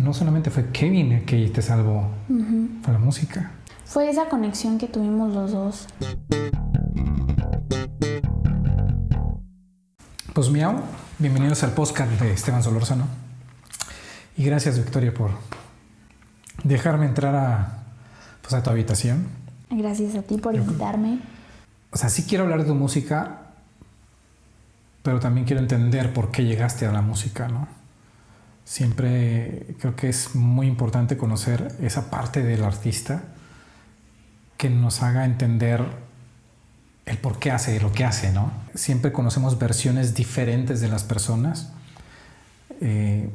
no solamente fue Kevin el que te salvó, fue la música. Fue esa conexión que tuvimos los dos. Pues miau, bienvenidos al podcast de Esteban Solórzano. Y gracias, Victoria, por dejarme entrar a tu habitación. Gracias a ti por invitarme. O sea, sí quiero hablar de tu música, pero también quiero entender por qué llegaste a la música, ¿no? Siempre creo que es muy importante conocer esa parte del artista que nos haga entender el por qué hace lo que hace, ¿no? Siempre conocemos versiones diferentes de las personas.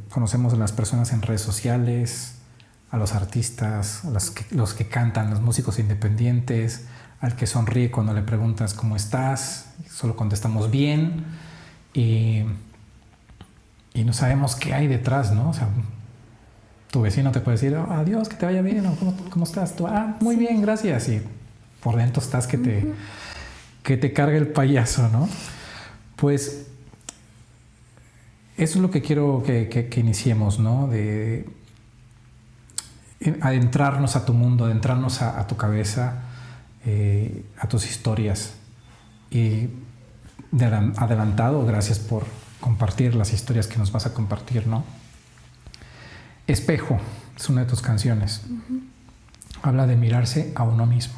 Conocemos a las personas en redes sociales, a los artistas, a los que cantan, los músicos independientes, al que sonríe cuando le preguntas cómo estás, solo contestamos bien y no sabemos qué hay detrás, ¿no? O sea, tu vecino te puede decir, oh, adiós, que te vaya bien, o ¿cómo estás? Tú, muy bien, gracias, y por dentro estás que te carga el payaso, ¿no? Pues eso es lo que quiero que iniciemos, ¿no? De adentrarnos a tu mundo, adentrarnos a tu cabeza, a tus historias. Y de adelantado, gracias por compartir las historias que nos vas a compartir, ¿no? Espejo es una de tus canciones. Habla de mirarse a uno mismo.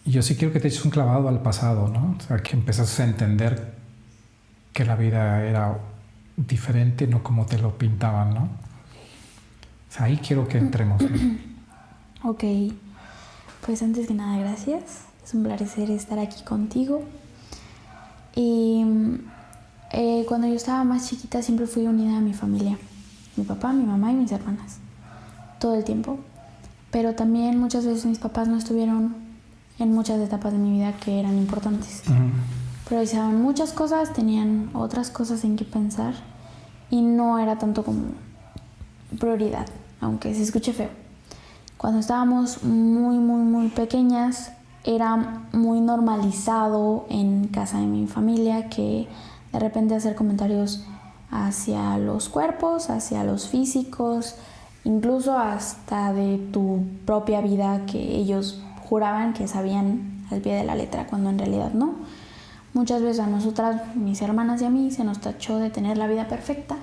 Y yo sí quiero que te eches un clavado al pasado, ¿no? O sea, que empezaste a entender que la vida era diferente, no como te lo pintaban, ¿no? O sea, ahí quiero que entremos, ¿no? Ok, pues antes que nada, gracias. Es un placer estar aquí contigo. Y cuando yo estaba más chiquita siempre fui unida a mi familia. Mi papá, mi mamá y mis hermanas. Todo el tiempo. Pero también muchas veces mis papás no estuvieron en muchas etapas de mi vida que eran importantes. Priorizaban muchas cosas, tenían otras cosas en que pensar y no era tanto como prioridad, aunque se escuche feo. Cuando estábamos muy pequeñas, era muy normalizado en casa de mi familia que de repente hacer comentarios hacia los cuerpos, hacia los físicos, incluso hasta de tu propia vida que ellos juraban que sabían al pie de la letra, cuando en realidad no. Muchas veces a nosotras, mis hermanas y a mí, se nos tachó de tener la vida perfecta,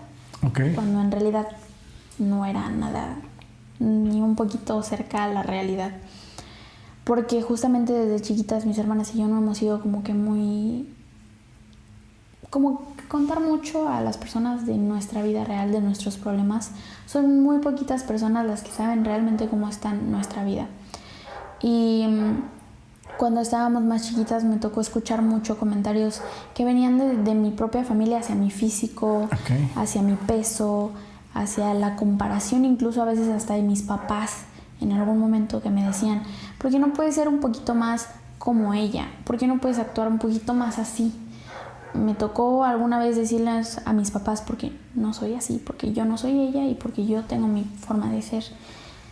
cuando en realidad no era nada, ni un poquito cerca a la realidad. Porque justamente desde chiquitas mis hermanas y yo no hemos sido como que muy... como que contar mucho a las personas de nuestra vida real, de nuestros problemas. Son muy poquitas personas las que saben realmente cómo está nuestra vida. Y cuando estábamos más chiquitas me tocó escuchar mucho comentarios que venían de mi propia familia hacia mi físico, hacia mi peso, hacia la comparación, incluso a veces hasta de mis papás en algún momento, que me decían, ¿por qué no puedes ser un poquito más como ella? ¿Por qué no puedes actuar un poquito más así? Me tocó alguna vez decirles a mis papás, porque no soy así, porque yo no soy ella y porque yo tengo mi forma de ser.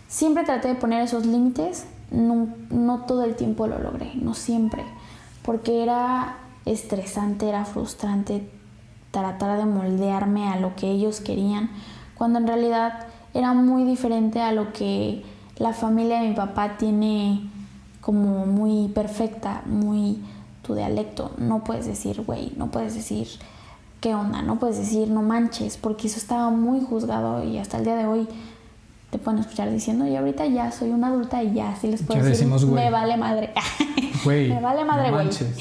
Siempre traté de poner esos límites, no todo el tiempo lo logré, no siempre, porque era estresante, era frustrante tratar de moldearme a lo que ellos querían, cuando en realidad era muy diferente a lo que la familia de mi papá tiene como muy perfecta, muy tu dialecto. No puedes decir güey, no puedes decir qué onda, no puedes decir no manches, porque eso estaba muy juzgado y hasta el día de hoy te pueden escuchar diciendo, y ahorita ya soy una adulta y ya sí les puedo decir, me vale madre. Güey, me vale madre, no güey. Manches.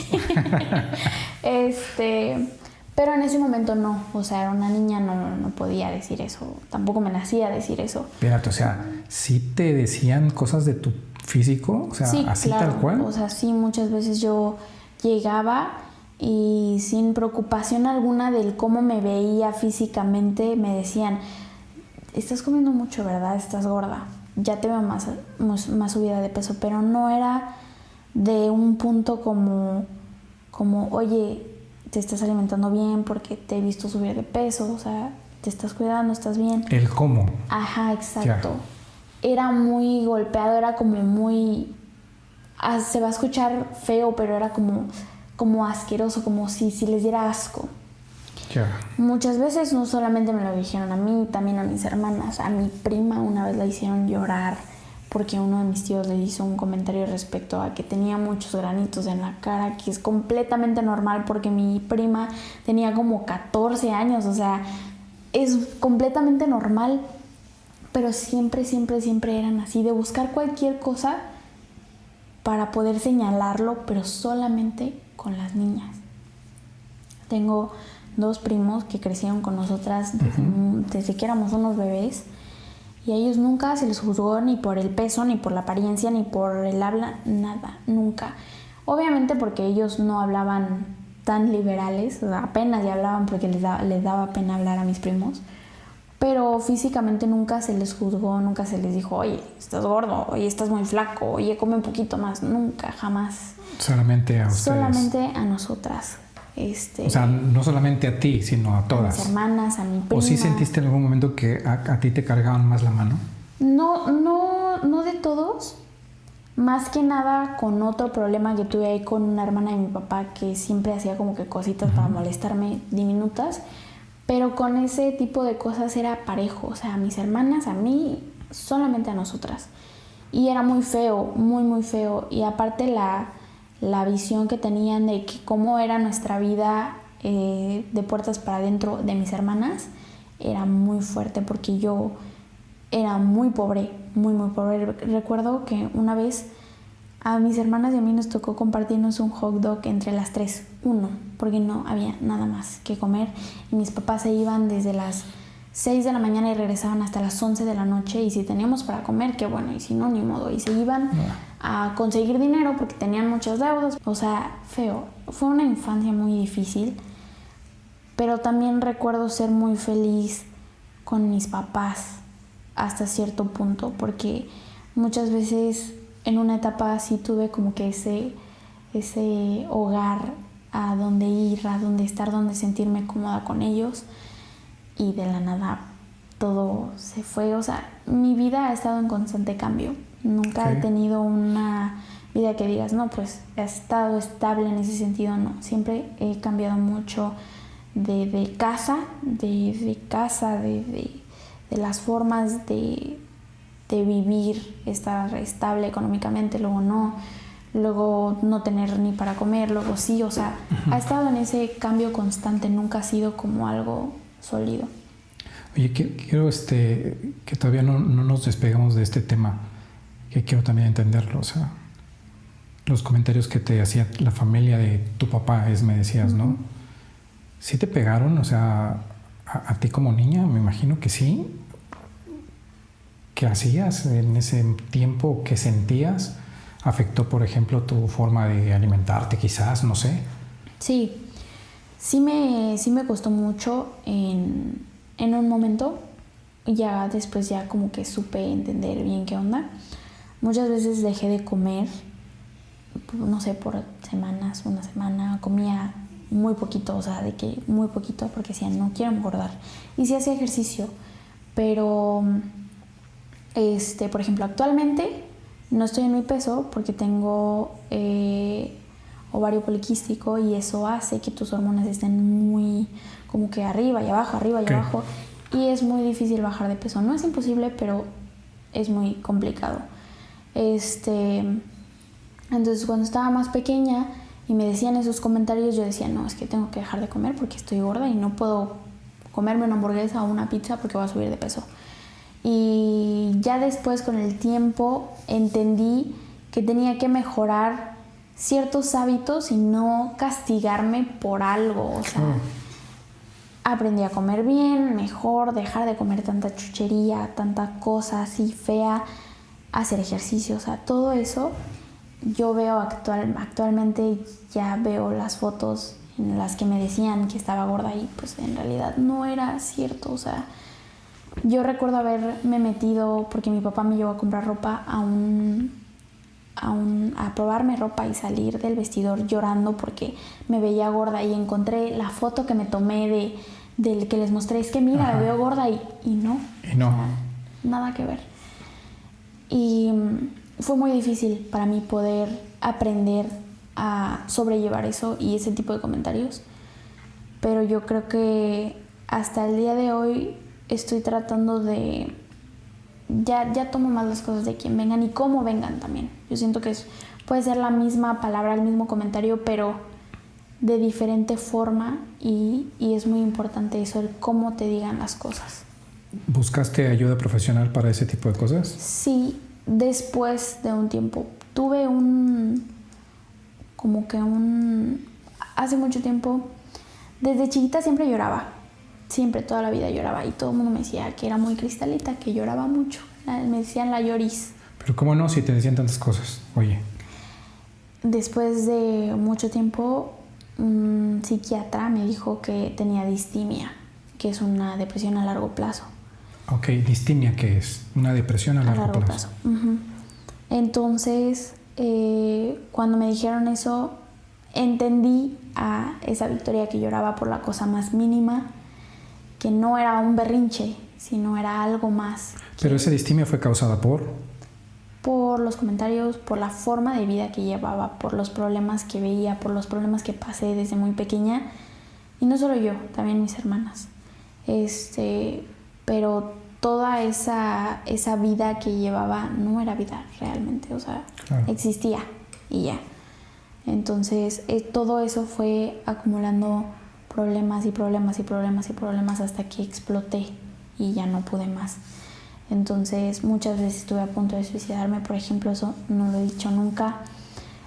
Pero en ese momento no, o sea, era una niña, no podía decir eso, tampoco me nacía decir eso. Espérate, o sea, ¿sí te decían cosas de tu físico? O sea, sí, así claro, tal cual. O sea, sí, muchas veces yo llegaba y sin preocupación alguna del cómo me veía físicamente, me decían, estás comiendo mucho, ¿verdad? Estás gorda, ya te veo más subida de peso, pero no era de un punto como oye, te estás alimentando bien porque te he visto subir de peso, o sea, te estás cuidando, estás bien. El cómo. Ajá, exacto. Ya. Era muy golpeado, era como muy... se va a escuchar feo, pero era como asqueroso, como si les diera asco. Ya. Muchas veces no solamente me lo dijeron a mí, también a mis hermanas. A mi prima una vez la hicieron llorar porque uno de mis tíos le hizo un comentario respecto a que tenía muchos granitos en la cara, que es completamente normal porque mi prima tenía como 14 años, o sea, es completamente normal, pero siempre eran así, de buscar cualquier cosa para poder señalarlo, pero solamente con las niñas. Tengo 2 primos que crecieron con nosotras desde que éramos unos bebés, y a ellos nunca se les juzgó ni por el peso, ni por la apariencia, ni por el habla, nada, nunca. Obviamente porque ellos no hablaban tan liberales, o sea, apenas ya hablaban porque les daba pena hablar a mis primos, pero físicamente nunca se les juzgó, nunca se les dijo, oye, estás gordo, oye, estás muy flaco, oye, come un poquito más, nunca, jamás. Solamente a ustedes. Solamente a nosotras. O sea, no solamente a ti, sino a todas. A mis hermanas, a mi prima. ¿O sí sentiste en algún momento que a ti te cargaban más la mano? No de todos. Más que nada con otro problema que tuve ahí con una hermana de mi papá que siempre hacía como que cositas para molestarme diminutas. Pero con ese tipo de cosas era parejo. O sea, a mis hermanas, a mí, solamente a nosotras. Y era muy feo, muy feo. Y aparte la visión que tenían de que cómo era nuestra vida de puertas para adentro de mis hermanas era muy fuerte porque yo era muy pobre. Recuerdo que una vez a mis hermanas y a mí nos tocó compartirnos un hot dog entre las 3, uno, porque no había nada más que comer y mis papás se iban desde las 6 de la mañana y regresaban hasta las 11 de la noche, y si teníamos para comer, qué bueno, y si no, ni modo, y se iban a conseguir dinero porque tenían muchos deudos. O sea, feo. Fue una infancia muy difícil, pero también recuerdo ser muy feliz con mis papás hasta cierto punto, porque muchas veces en una etapa sí tuve como que ese hogar a donde ir, a donde estar, donde sentirme cómoda con ellos, y de la nada todo se fue. O sea, mi vida ha estado en constante cambio. Nunca he tenido una vida que digas, no, pues he estado estable en ese sentido, no. Siempre he cambiado mucho de casa, de las formas de vivir, estar estable económicamente, luego no tener ni para comer, luego sí, o sea, ha estado en ese cambio constante, nunca ha sido como algo sólido. Oye, quiero que todavía no nos despegamos de este tema, que quiero también entenderlo. O sea, los comentarios que te hacía la familia de tu papá, me decías, ¿no? ¿Sí te pegaron? O sea, a ti como niña, me imagino que sí. ¿Qué hacías en ese tiempo? ¿Qué sentías? ¿Afectó, por ejemplo, tu forma de alimentarte, quizás? No sé. Sí me costó mucho en un momento. Ya después ya como que supe entender bien qué onda. Muchas veces dejé de comer, no sé, por semanas, una semana, comía muy poquito, o sea, de que muy poquito, porque decía, no quiero engordar. Y sí hacía ejercicio, pero, por ejemplo, actualmente no estoy en mi peso porque tengo ovario poliquístico, y eso hace que tus hormonas estén muy como que arriba y abajo, y es muy difícil bajar de peso. No es imposible, pero es muy complicado. Entonces cuando estaba más pequeña y me decían esos comentarios, yo decía, no, es que tengo que dejar de comer porque estoy gorda y no puedo comerme una hamburguesa o una pizza porque voy a subir de peso. Y ya después, con el tiempo, entendí que tenía que mejorar ciertos hábitos y no castigarme por algo. O sea, aprendí a comer bien, mejor, dejar de comer tanta chuchería, tanta cosa así fea, hacer ejercicio, o sea, todo eso. Yo veo actualmente, ya veo las fotos en las que me decían que estaba gorda y pues en realidad no era cierto. O sea, yo recuerdo haberme metido, porque mi papá me llevó a comprar ropa, a probarme ropa y salir del vestidor llorando porque me veía gorda, y encontré la foto que me tomé del que les mostré, es que mira, me veo gorda y no. Y no. O sea, nada que ver. Y fue muy difícil para mí poder aprender a sobrellevar eso y ese tipo de comentarios. pero yo creo que hasta el día de hoy estoy tratando de... Ya tomo más las cosas de quien vengan y cómo vengan también. Yo siento que puede ser la misma palabra, el mismo comentario, pero de diferente forma y es muy importante eso, el cómo te digan las cosas. ¿Buscaste ayuda profesional para ese tipo de cosas? Sí, después de un tiempo. Tuve hace mucho tiempo, desde chiquita siempre lloraba. Siempre, toda la vida lloraba y todo el mundo me decía que era muy cristalita, que lloraba mucho. Me decían la lloris. Pero ¿cómo no si te decían tantas cosas? Oye. Después de mucho tiempo, un psiquiatra me dijo que tenía distimia, que es una depresión a largo plazo. Ok, distimia, ¿qué es? Una depresión a largo plazo. Uh-huh. Entonces, cuando me dijeron eso, entendí a esa Victoria que lloraba por la cosa más mínima, que no era un berrinche, sino era algo más. Pero esa distimia fue causada por los comentarios, por la forma de vida que llevaba, por los problemas que veía, por los problemas que pasé desde muy pequeña. Y no solo yo, también mis hermanas. Pero toda esa vida que llevaba no era vida realmente, o sea, claro, existía y ya. Entonces, todo eso fue acumulando problemas y problemas y problemas y problemas hasta que exploté y ya no pude más. Entonces, muchas veces estuve a punto de suicidarme, por ejemplo, eso no lo he dicho nunca.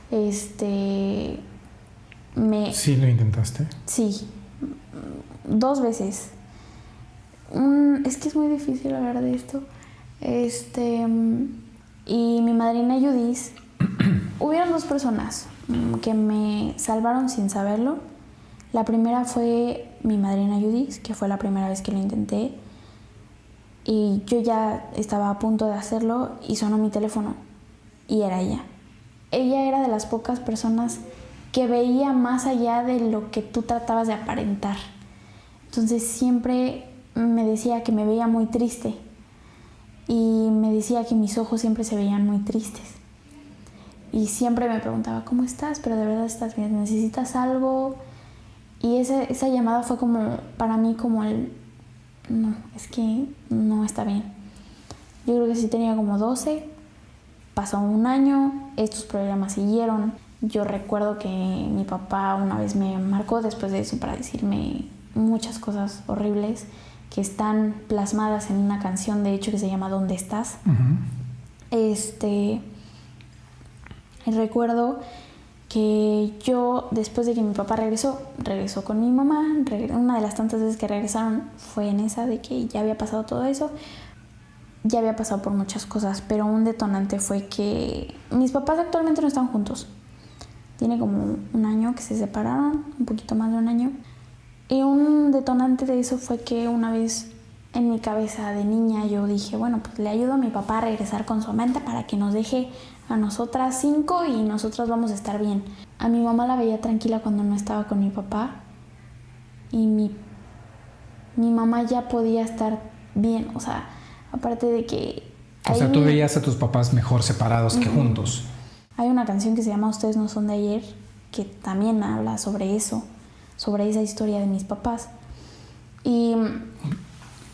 ¿Sí lo intentaste? Sí, 2 veces. Es que es muy difícil hablar de esto. Y mi madrina Judith, hubieron 2 personas que me salvaron sin saberlo. La primera fue mi madrina Judith, que fue la primera vez que lo intenté. Y yo ya estaba a punto de hacerlo y sonó mi teléfono. Y era ella. Ella era de las pocas personas que veía más allá de lo que tú tratabas de aparentar. Entonces siempre me decía que me veía muy triste. Y me decía que mis ojos siempre se veían muy tristes. Y siempre me preguntaba, ¿cómo estás? Pero de verdad estás bien, ¿necesitas algo? Y esa llamada fue como, para mí, como no, es que no está bien. Yo creo que sí tenía como 12, pasó un año, estos problemas siguieron. Yo recuerdo que mi papá una vez me marcó después de eso para decirme muchas cosas horribles que están plasmadas en una canción, de hecho, que se llama ¿Dónde estás? Uh-huh. Recuerdo que yo, después de que mi papá regresó con mi mamá, una de las tantas veces que regresaron fue en esa de que ya había pasado todo eso, ya había pasado por muchas cosas, pero un detonante fue que mis papás actualmente no están juntos. Tiene como un año que se separaron, un poquito más de un año. Y un detonante de eso fue que una vez en mi cabeza de niña yo dije, bueno, pues le ayudo a mi papá a regresar con su amante para que nos deje a nosotras 5 y nosotras vamos a estar bien. A mi mamá la veía tranquila cuando no estaba con mi papá y mi mamá ya podía estar bien, o sea, aparte de que... O sea, tú veías a tus papás mejor separados que juntos. Hay una canción que se llama Ustedes no son de ayer, que también habla sobre eso, sobre esa historia de mis papás. Y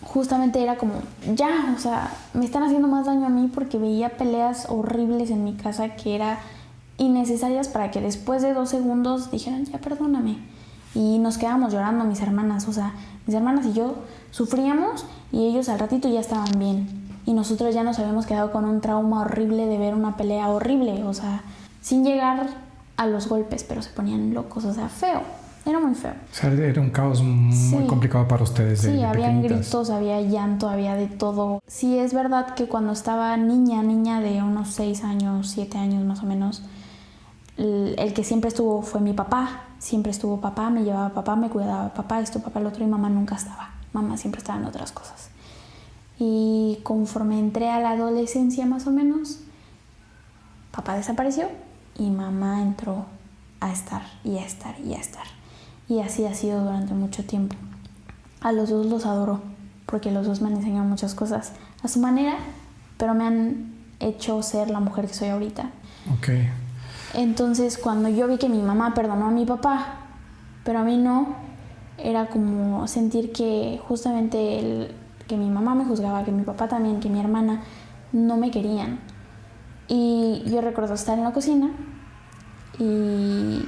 justamente era como, ya, o sea, me están haciendo más daño a mí porque veía peleas horribles en mi casa que eran innecesarias para que después de 2 segundos dijeran, ya, perdóname. Y nos quedábamos llorando mis hermanas, o sea, mis hermanas y yo sufríamos y ellos al ratito ya estaban bien. Y nosotros ya nos habíamos quedado con un trauma horrible de ver una pelea horrible, o sea, sin llegar a los golpes, pero se ponían locos, o sea, feo. Era muy feo. O sea, era un caos muy complicado para ustedes. Sí, había gritos, había llanto, había de todo. Sí, es verdad que cuando estaba niña de unos 6 años, 7 años más o menos, el que siempre estuvo fue mi papá. Siempre estuvo papá, me llevaba papá, me cuidaba papá, esto, papá, el otro, y mamá nunca estaba. Mamá siempre estaba en otras cosas. Y conforme entré a la adolescencia más o menos, papá desapareció y mamá entró a estar y a estar y a estar. Y así ha sido durante mucho tiempo. A los 2 los adoro, porque los 2 me han enseñado muchas cosas a su manera, pero me han hecho ser la mujer que soy ahorita. Okay. Entonces, cuando yo vi que mi mamá perdonó a mi papá, pero a mí no, era como sentir que justamente que mi mamá me juzgaba, que mi papá también, que mi hermana no me querían. Y yo recuerdo estar en la cocina y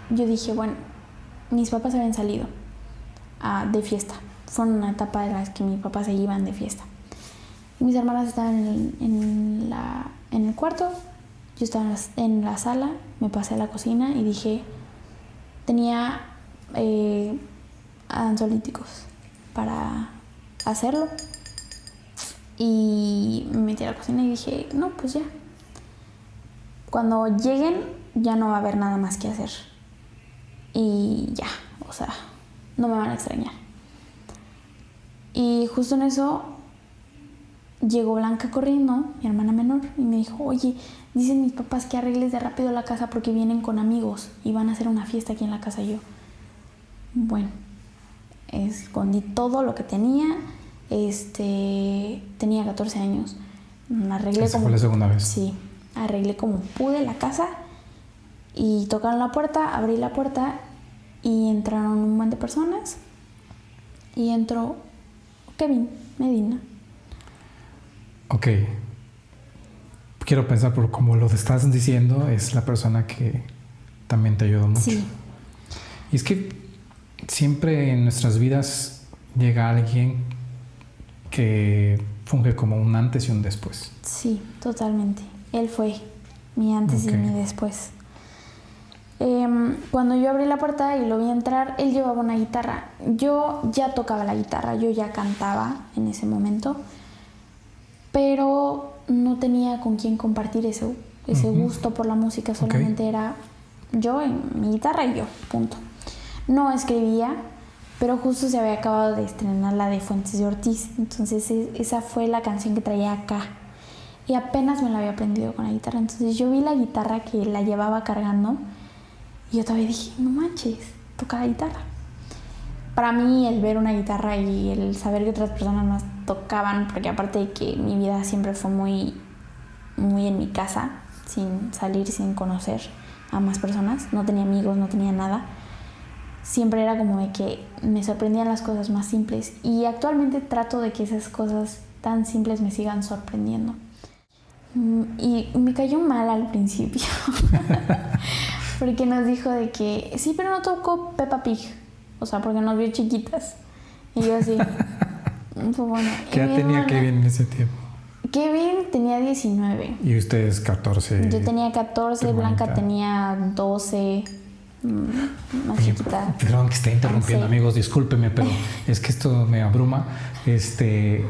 yo dije, bueno, mis papás habían salido de fiesta. Fue una etapa de las que mis papás se iban de fiesta. Y mis hermanas estaban en el cuarto, yo estaba en la sala, me pasé a la cocina y dije, tenía ansiolíticos para hacerlo. Y me metí a la cocina y dije, no, pues ya. Cuando lleguen ya no va a haber nada más que hacer. Y ya, o sea, no me van a extrañar. Y justo en eso llegó Blanca corriendo, mi hermana menor, y me dijo, oye, dicen mis papás que arregles de rápido la casa porque vienen con amigos y van a hacer una fiesta aquí en la casa. Y yo, bueno, escondí todo lo que tenía. Tenía 14 años. Arreglé ¿Esa fue la segunda vez? Sí, arreglé como pude la casa y tocaron la puerta, abrí la puerta y entraron un montón de personas y entró Kevin Medina. Ok. Quiero pensar, por como lo estás diciendo, es la persona que también te ayudó mucho. Sí. Y es que siempre en nuestras vidas llega alguien que funge como un antes y un después. Sí, totalmente. Él fue mi antes y mi después. Cuando yo abrí la puerta y lo vi entrar, él llevaba una guitarra. Yo ya tocaba la guitarra, yo ya cantaba en ese momento, pero no tenía con quién compartir ese gusto por la música. Solamente era yo, mi guitarra y yo, punto. No escribía, pero justo se había acabado de estrenar la de Fuentes de Ortiz, entonces esa fue la canción que traía acá y apenas me la había aprendido con la guitarra. Entonces yo vi la guitarra que la llevaba cargando y yo todavía dije, no manches, toca la guitarra. Para mí el ver una guitarra y el saber que otras personas más tocaban, porque aparte de que mi vida siempre fue muy, muy en mi casa, sin salir, sin conocer a más personas, no tenía amigos, no tenía nada, siempre era como de que me sorprendían las cosas más simples y actualmente trato de que esas cosas tan simples me sigan sorprendiendo. Y me cayó mal al principio porque nos dijo de que sí, pero no tocó Peppa Pig, o sea, porque nos vio chiquitas y yo así pues bueno. ¿Qué edad tenía Kevin en ese tiempo? Kevin tenía 19 y ustedes 14. Yo tenía 14, Blanca tenía 12, más chiquita. Perdón que esté interrumpiendo, amigos, discúlpeme, pero es que esto me abruma. Ese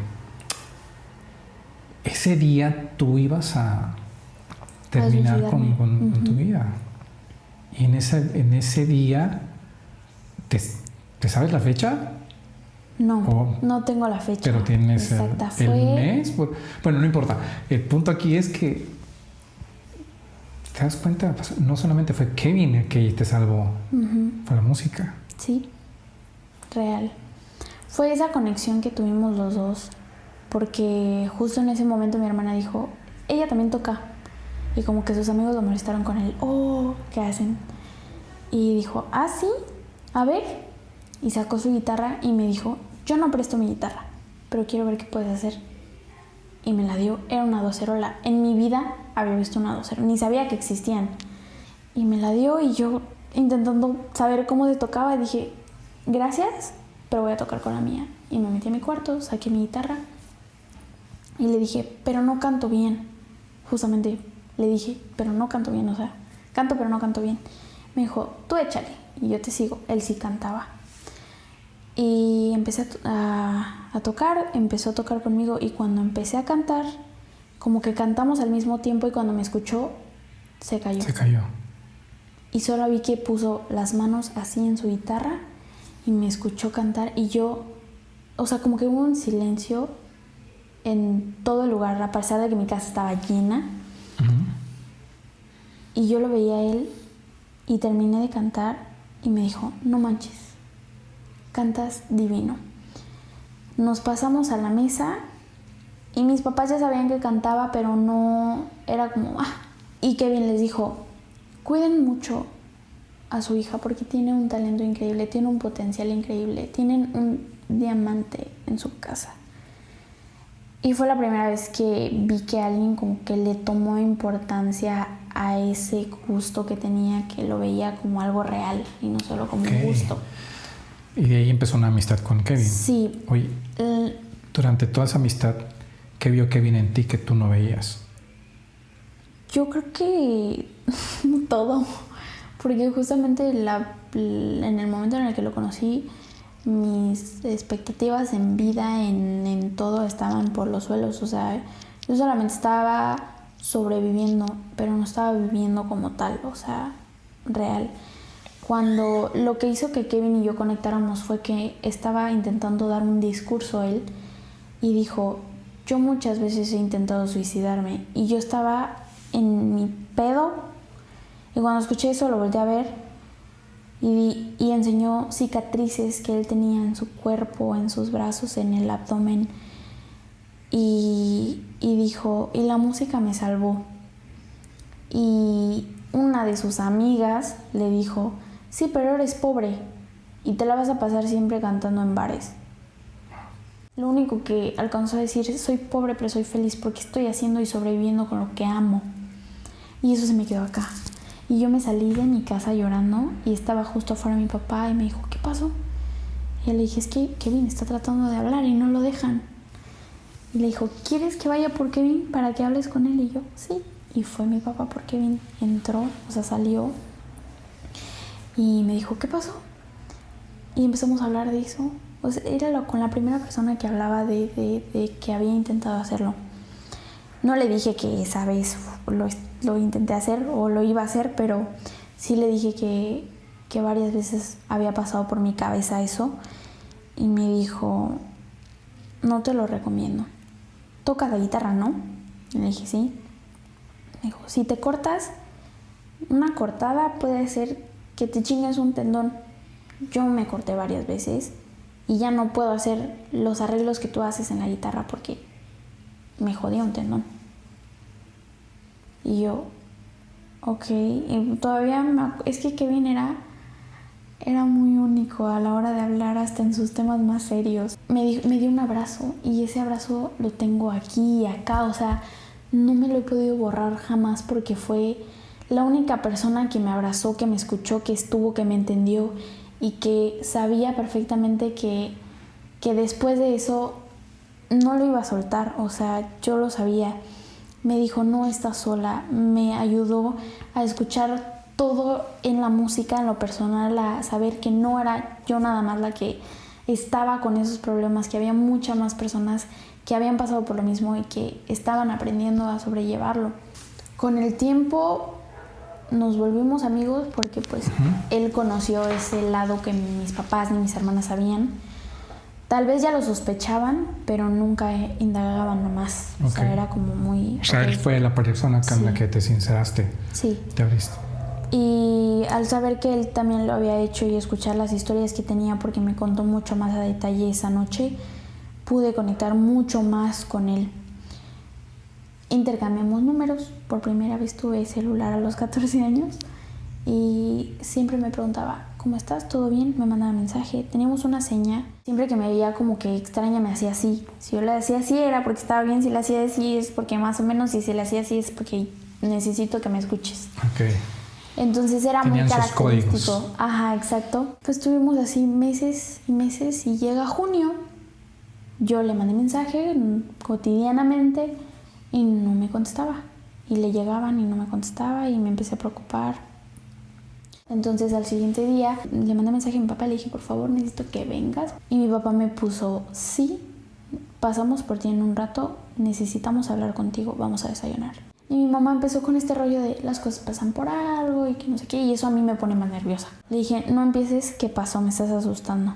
día tú ibas a terminar con tu vida. Y en ese día, ¿te sabes la fecha? No, no tengo la fecha. Pero tienes exacta. el mes. Bueno, no importa. El punto aquí es que te das cuenta, no solamente fue Kevin el que te salvó, fue la música. Sí, real. Fue esa conexión que tuvimos los dos, porque justo en ese momento mi hermana dijo, ella también toca. Y como que sus amigos lo molestaron con él. Oh, ¿qué hacen? Y dijo, ah, sí, a ver. Y sacó su guitarra y me dijo, yo no presto mi guitarra, pero quiero ver qué puedes hacer. Y me la dio, era una docerola. En mi vida había visto una docerola, ni sabía que existían. Y me la dio y yo intentando saber cómo se tocaba dije, gracias, pero voy a tocar con la mía. Y me metí a mi cuarto, saqué mi guitarra y le dije, pero no canto bien. Justamente le dije, pero no canto bien, o sea, canto pero no canto bien. Me dijo, tú échale y yo te sigo. Él sí cantaba. Y empecé a tocar, empezó a tocar conmigo y cuando empecé a cantar, como que cantamos al mismo tiempo y cuando me escuchó, se cayó. Se cayó. Y solo vi que puso las manos así en su guitarra y me escuchó cantar y yo, o sea, como que hubo un silencio en todo el lugar, a pesar de que mi casa estaba llena. Y yo lo veía a él y terminé de cantar y me dijo, no manches, cantas divino. Nos pasamos a la mesa y mis papás ya sabían que cantaba, pero no era como, Y Kevin les dijo, cuiden mucho a su hija porque tiene un talento increíble, tiene un potencial increíble, tienen un diamante en su casa. Y fue la primera vez que vi que alguien como que le tomó importancia a ese gusto que tenía, que lo veía como algo real y no solo como un gusto. Y de ahí empezó una amistad con Kevin. Sí. Oye, durante toda esa amistad, ¿qué vio Kevin en ti que tú no veías? Yo creo que todo, porque justamente en el momento en el que lo conocí, mis expectativas en vida, en todo, estaban por los suelos. O sea, yo solamente estaba sobreviviendo, pero no estaba viviendo como tal, o sea, real. Cuando lo que hizo que Kevin y yo conectáramos fue que estaba intentando dar un discurso él y dijo, yo muchas veces he intentado suicidarme, y yo estaba en mi pedo, y cuando escuché eso lo volteé a ver y enseñó cicatrices que él tenía en su cuerpo, en sus brazos, en el abdomen, y dijo, y la música me salvó. Y una de sus amigas le dijo, sí, pero eres pobre y te la vas a pasar siempre cantando en bares. Lo único que alcanzó a decir es, soy pobre pero soy feliz porque estoy haciendo y sobreviviendo con lo que amo. Y eso se me quedó acá. Y yo me salí de mi casa llorando y estaba justo afuera mi papá y me dijo, ¿qué pasó? Y le dije, es que Kevin está tratando de hablar y no lo dejan. Y le dijo, ¿quieres que vaya por Kevin para que hables con él? Y yo, sí. Y fue mi papá por Kevin, entró, o sea, salió y me dijo, ¿qué pasó? Y empezamos a hablar de eso. O sea, era con la primera persona que hablaba de que había intentado hacerlo. No le dije que esa vez lo intenté hacer o lo iba a hacer, pero sí le dije que varias veces había pasado por mi cabeza eso. Y me dijo, no te lo recomiendo. ¿Tocas la guitarra, no? Y le dije, sí. Me dijo, si te cortas, una cortada puede ser que te chingues un tendón. Yo me corté varias veces y ya no puedo hacer los arreglos que tú haces en la guitarra porque me jodí un tendón. Y yo, ok. Y todavía es que Kevin era muy único a la hora de hablar, hasta en sus temas más serios. Me dio un abrazo y ese abrazo lo tengo aquí y acá, o sea, no me lo he podido borrar jamás porque fue la única persona que me abrazó, que me escuchó, que estuvo, que me entendió y que sabía perfectamente que después de eso no lo iba a soltar, o sea, yo lo sabía. Me dijo, no estás sola, me ayudó a escuchar todo en la música, en lo personal, a saber que no era yo nada más la que estaba con esos problemas, que había muchas más personas que habían pasado por lo mismo y que estaban aprendiendo a sobrellevarlo. Con el tiempo nos volvimos amigos porque pues él conoció ese lado que mis papás ni mis hermanas sabían. Tal vez ya lo sospechaban, pero nunca indagaban nomás. Okay. O sea, era como muy... O sea, él fue la persona con la que te sinceraste. Sí. Te abriste. Y al saber que él también lo había hecho y escuchar las historias que tenía, porque me contó mucho más a detalle esa noche, pude conectar mucho más con él. Intercambiamos números. Por primera vez tuve celular a los 14 años y siempre me preguntaba, ¿cómo estás? ¿Todo bien? Me mandaba mensaje. Teníamos una seña. Siempre que me veía como que extraña me hacía así. Si yo le hacía así era porque estaba bien, si le hacía así es porque más o menos, y si le hacía así es porque necesito que me escuches. Okay. Entonces era tenían muy característico. Sus códigos. Ajá, exacto. Pues estuvimos así meses y meses y llega junio. Yo le mandé mensaje cotidianamente y no me contestaba. Y le llegaban y no me contestaba y me empecé a preocupar. Entonces al siguiente día le mandé mensaje a mi papá y le dije, por favor, necesito que vengas. Y mi papá me puso, sí, pasamos por ti en un rato, necesitamos hablar contigo, vamos a desayunar. Y mi mamá empezó con este rollo de las cosas pasan por algo y que no sé qué, y eso a mí me pone más nerviosa. Le dije, no empieces, ¿qué pasó? Me estás asustando.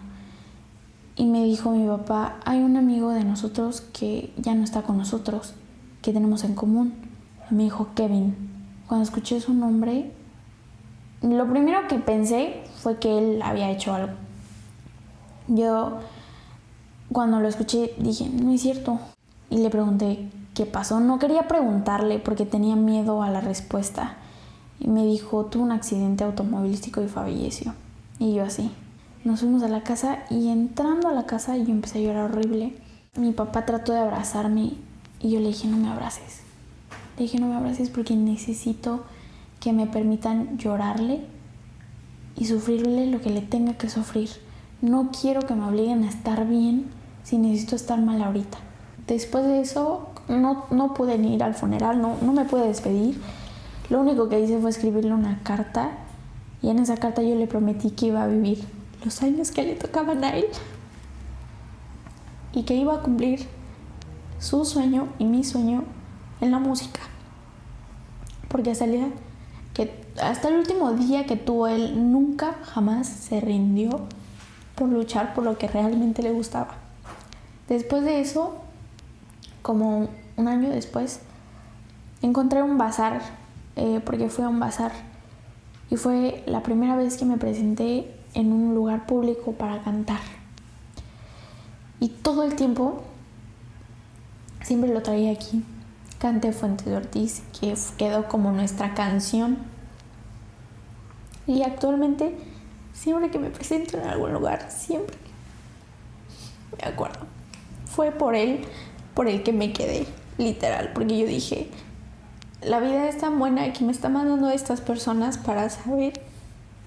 Y me dijo mi papá, hay un amigo de nosotros que ya no está con nosotros, que tenemos en común. Y me dijo, Kevin. Cuando escuché su nombre, lo primero que pensé fue que él había hecho algo. Yo, cuando lo escuché, dije, no es cierto. Y le pregunté, ¿qué pasó? No quería preguntarle porque tenía miedo a la respuesta. y me dijo, tuvo un accidente automovilístico y falleció. Y yo así. Nos fuimos a la casa y entrando a la casa yo empecé a llorar horrible. Mi papá trató de abrazarme y yo le dije, no me abraces. Le dije, no me abraces porque necesito que me permitan llorarle y sufrirle lo que le tenga que sufrir. No quiero que me obliguen a estar bien si necesito estar mal ahorita. Después de eso no pude ni ir al funeral, no me pude despedir. Lo único que hice fue escribirle una carta y en esa carta yo le prometí que iba a vivir los años que le tocaban a él y que iba a cumplir su sueño y mi sueño en la música. Porque hasta el último día que tuvo él, nunca jamás se rindió por luchar por lo que realmente le gustaba. Después de eso, como un año después, encontré un bazar, porque fui a un bazar y fue la primera vez que me presenté en un lugar público para cantar. Y todo el tiempo siempre lo traía aquí. Canté Fuentes de Ortiz, que quedó como nuestra canción. Y actualmente, siempre que me presento en algún lugar, siempre me acuerdo. Fue por él, por el que me quedé, literal, porque yo dije, la vida es tan buena que me está mandando a estas personas para saber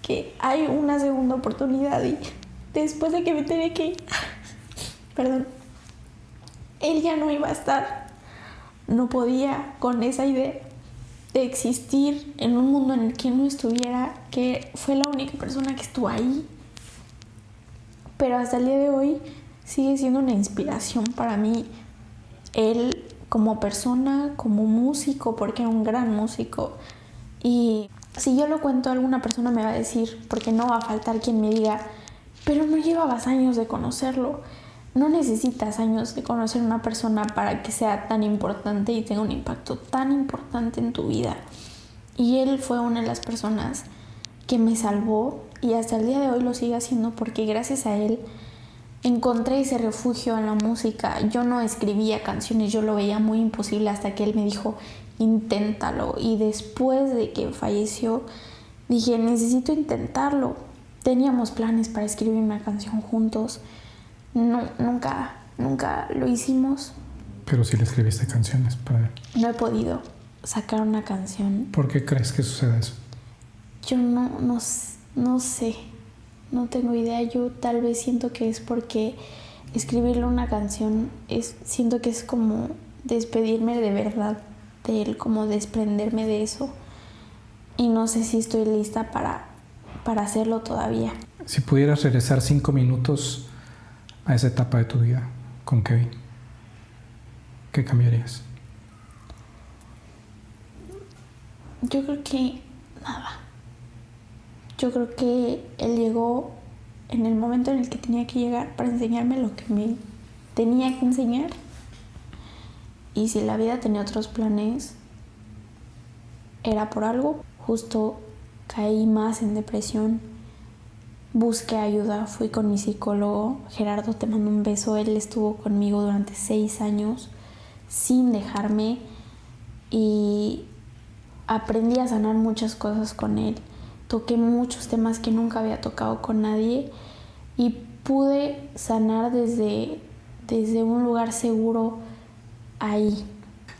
que hay una segunda oportunidad y después de que me tenía que ir, perdón, él ya no iba a estar. No podía con esa idea de existir en un mundo en el que no estuviera, que fue la única persona que estuvo ahí. Pero hasta el día de hoy sigue siendo una inspiración para mí. Él como persona, como músico, porque era un gran músico. Y si yo lo cuento, alguna persona me va a decir, porque no va a faltar quien me diga, pero no llevabas años de conocerlo. No necesitas años de conocer a una persona para que sea tan importante y tenga un impacto tan importante en tu vida. Y él fue una de las personas que me salvó y hasta el día de hoy lo sigue haciendo porque gracias a él encontré ese refugio en la música. Yo no escribía canciones, yo lo veía muy imposible hasta que él me dijo, inténtalo. Y después de que falleció, dije, necesito intentarlo. Teníamos planes para escribir una canción juntos. No, nunca lo hicimos. Pero sí le escribiste canciones para él. No he podido sacar una canción. ¿Por qué crees que sucede eso? Yo no sé. No tengo idea. Yo tal vez siento que es porque escribirle una canción siento que es como despedirme de verdad de él, como desprenderme de eso. Y no sé si estoy lista para hacerlo todavía. Si pudieras regresar 5 minutos a esa etapa de tu vida con Kevin, ¿qué cambiarías? Yo creo que nada. Yo creo que él llegó en el momento en el que tenía que llegar para enseñarme lo que me tenía que enseñar. Y si la vida tenía otros planes, era por algo. Justo caí más en depresión. Busqué ayuda, fui con mi psicólogo. Gerardo, te mando un beso. Él estuvo conmigo durante 6 años sin dejarme y aprendí a sanar muchas cosas con él. Toqué muchos temas que nunca había tocado con nadie y pude sanar desde un lugar seguro ahí.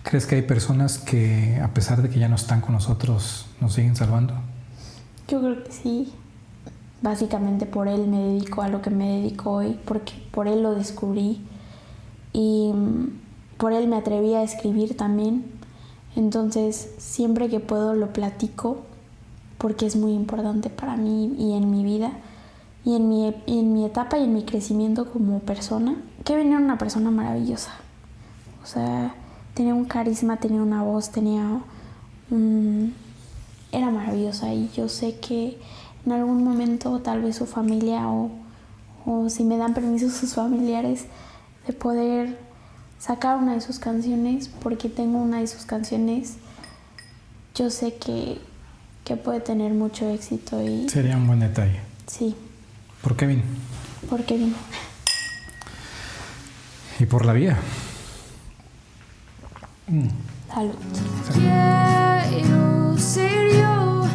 ¿Crees que hay personas que, a pesar de que ya no están con nosotros, nos siguen salvando? Yo creo que sí. Básicamente por él me dedico a lo que me dedico hoy, porque por él lo descubrí y por él me atreví a escribir también. Entonces, siempre que puedo lo platico porque es muy importante para mí y en mi vida y en mi etapa y en mi crecimiento como persona. Kevin era una persona maravillosa. O sea, tenía un carisma, tenía una voz, era maravillosa y yo sé que en algún momento tal vez su familia o si me dan permiso sus familiares de poder sacar una de sus canciones, porque tengo una de sus canciones, yo sé que puede tener mucho éxito y sería un buen detalle. Sí. ¿Por Kevin? Por Kevin. Y por la vida. Salud. Quiero ser yo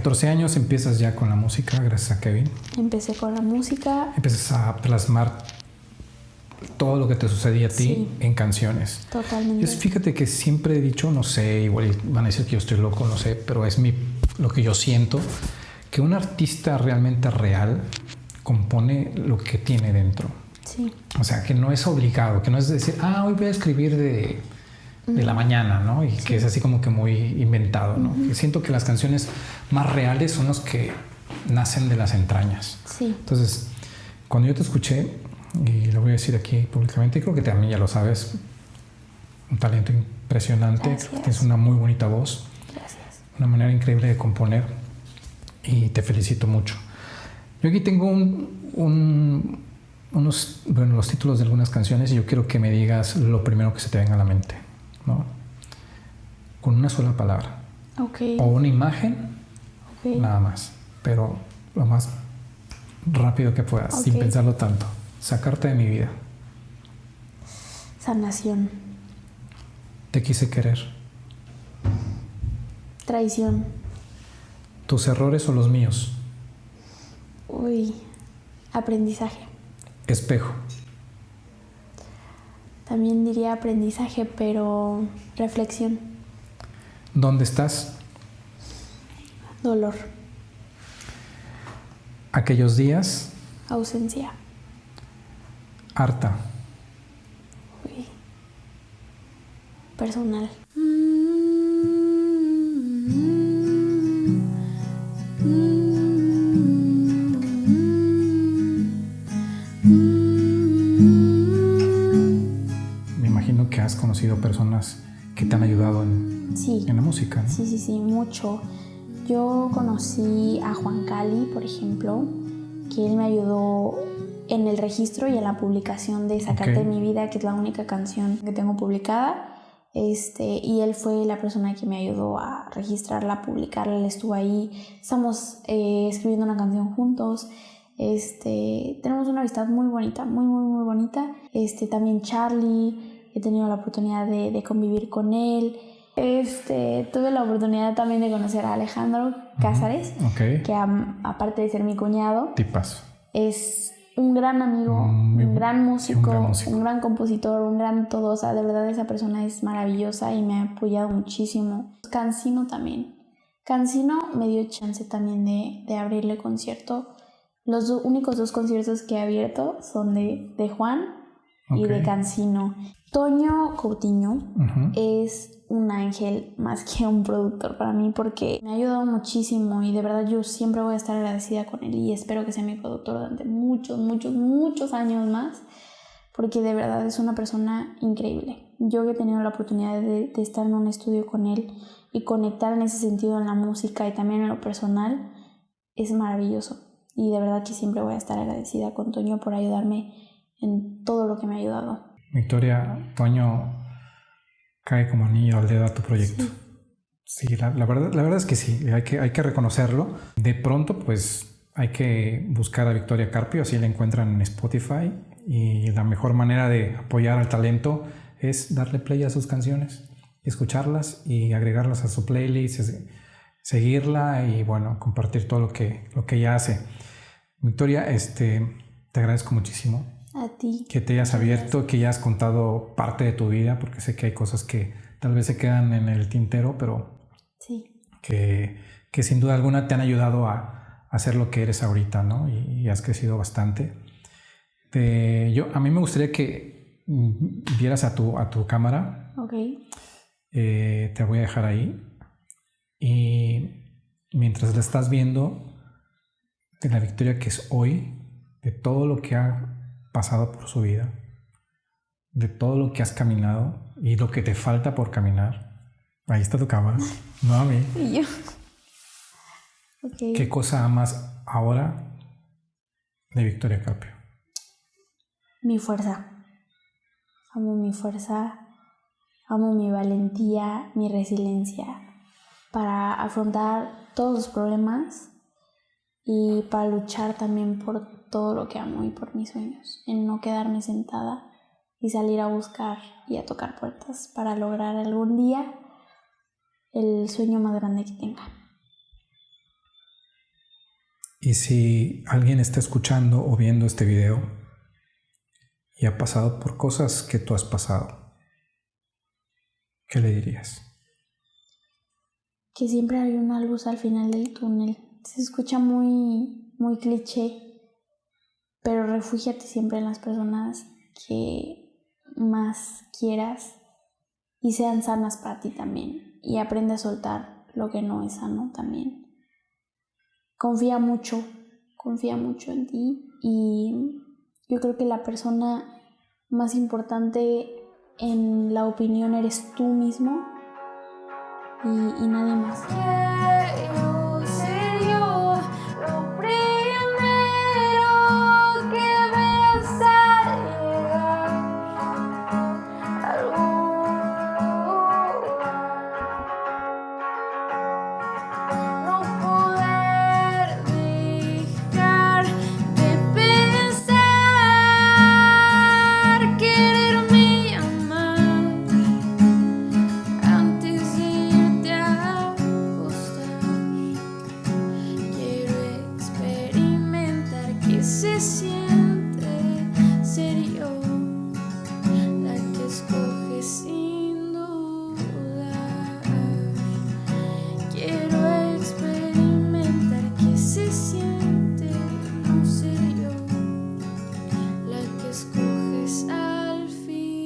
14 años empiezas ya con la música, gracias a Kevin. Empecé con la música. Empiezas a plasmar todo lo que te sucedía a ti Sí, en canciones. totalmente. Fíjate que siempre he dicho, no sé, igual van a decir que yo estoy loco, no sé, pero es lo que yo siento, que un artista realmente real compone lo que tiene dentro. Sí. O sea, que no es obligado, que no es decir, hoy voy a escribir de la mañana, ¿no? Y que es así como que muy inventado, ¿no? Que siento que las canciones más reales son las que nacen de las entrañas. Sí. Entonces, cuando yo te escuché, y lo voy a decir aquí públicamente, creo que también ya lo sabes, un talento impresionante, Gracias. tienes una muy bonita voz, Gracias. una manera increíble de componer y te felicito mucho. Yo aquí tengo los títulos de algunas canciones y yo quiero que me digas lo primero que se te venga a la mente, ¿no? Con una sola palabra. Ok. O una imagen, Ok. nada más, pero lo más rápido que puedas, Ok. sin pensarlo tanto. Sacarte de mi vida. Sanación. Te quise querer. Traición. Tus errores o los míos. Uy. Aprendizaje. Espejo. También diría aprendizaje, pero reflexión. ¿Dónde estás? Dolor. Aquellos días. Ausencia. Harta. Uy. Personal. Me imagino que has conocido personas que te han ayudado Sí. en la música, ¿no? Sí, mucho. Yo conocí a Juan Cali, por ejemplo, que él me ayudó en el registro y en la publicación de Sacarte de mi vida, que es la única canción que tengo publicada. Y él fue la persona que me ayudó a registrarla, publicarla. Él estuvo ahí. Estamos escribiendo una canción juntos. Tenemos una amistad muy bonita, muy, muy, muy bonita. También Charlie, he tenido la oportunidad de convivir con él. Tuve la oportunidad también de conocer a Alejandro Cázares, Okay. que aparte de ser mi cuñado, Tipazo. es un gran amigo, un gran músico, un gran compositor, un gran todo. O sea, de verdad esa persona es maravillosa y me ha apoyado muchísimo. Cancino también. Cancino me dio chance también de abrirle concierto. Los únicos 2 conciertos que he abierto son de Juan y de Cancino. Toño Coutinho es un ángel más que un productor para mí, porque me ha ayudado muchísimo y de verdad yo siempre voy a estar agradecida con él y espero que sea mi productor durante muchos, muchos, muchos años más, porque de verdad es una persona increíble. Yo que he tenido la oportunidad de estar en un estudio con él y conectar en ese sentido en la música y también en lo personal, es maravilloso. Y de verdad que siempre voy a estar agradecida con Toño por ayudarme en todo lo que me ha ayudado. Victoria, Toño cae como anillo al dedo a tu proyecto. Sí, la verdad es que sí, hay que reconocerlo. De pronto, pues hay que buscar a Victoria Carpio, así la encuentran en Spotify. Y la mejor manera de apoyar al talento es darle play a sus canciones, escucharlas y agregarlas a su playlist, seguirla y bueno, compartir todo lo que ella hace. Victoria, te agradezco muchísimo. A ti. Que te hayas abierto, que hayas contado parte de tu vida, porque sé que hay cosas que tal vez se quedan en el tintero, pero sí, que sin duda alguna te han ayudado a hacer lo que eres ahorita, ¿no? Y has crecido bastante. A mí me gustaría que vieras a tu cámara. Ok. Te voy a dejar ahí. Y mientras la estás viendo, de la Victoria que es hoy, de todo lo que ha pasado por su vida, de todo lo que has caminado y lo que te falta por caminar. Ahí está tu cámara, no a mí. Y yo. Okay. ¿Qué cosa amas ahora de Victoria Carpio? Mi fuerza. Amo mi fuerza, amo mi valentía, mi resiliencia para afrontar todos los problemas y para luchar también por todo lo que amo y por mis sueños, en no quedarme sentada y salir a buscar y a tocar puertas para lograr algún día el sueño más grande que tenga. Y si alguien está escuchando o viendo este video y ha pasado por cosas que tú has pasado, ¿qué le dirías? Que siempre hay una luz al final del túnel. Se escucha muy, muy cliché, pero refúgiate siempre en las personas que más quieras y sean sanas para ti también. Y aprende a soltar lo que no es sano también. Confía mucho en ti, y yo creo que la persona más importante en la opinión eres tú mismo y nadie más. Quiero ser yo lo primero que ves al llegar al no poder dejar de pensar, quererme y amar antes de irte a acostar. Quiero experimentar qué se siente ser yo, la que escoge sin dudar. Quiero experimentar qué se siente no ser yo, la que escoges al final.